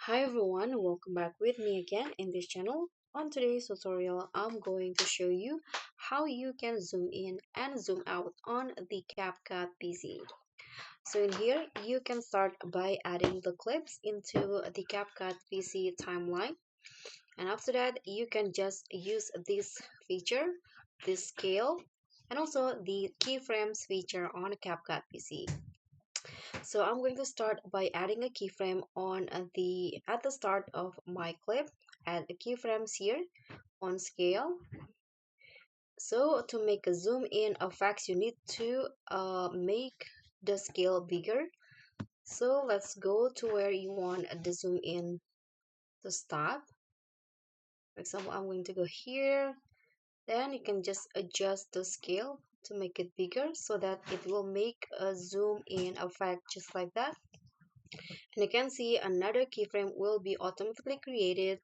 Hi everyone, welcome back with me again in this channel. On today's tutorial, I'm going to show you how you can zoom in and zoom out on the CapCut PC. So in here, you can start by adding the clips into the CapCut PC timeline. And after that, you can just use this feature, this scale, and also the keyframes feature on CapCut PC. So I'm going to start by adding a keyframe on at the start of my clip. Add a keyframes here on scale. So to make a zoom in effects, you need to make the scale bigger. So let's go to where you want the zoom in to stop. For example, I'm going to go here. Then you can just adjust the scale to make it bigger so that it will make a zoom in effect just like that. And you can see another keyframe will be automatically created,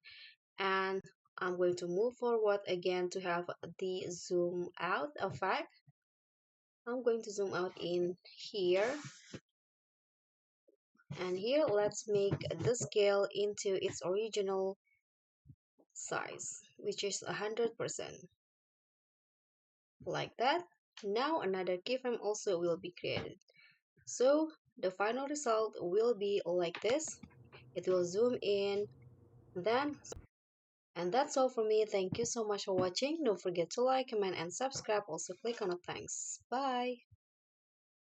and I'm going to move forward again to have the zoom out effect. I'm going to zoom out in here, and here let's make the scale into its original size, which is 100%, like that. Now another keyframe also will be created, so the final result will be like this. It will zoom in, then. And that's all for me. Thank you so much for watching. Don't forget to like, comment, and subscribe. Also click on the thanks. Bye.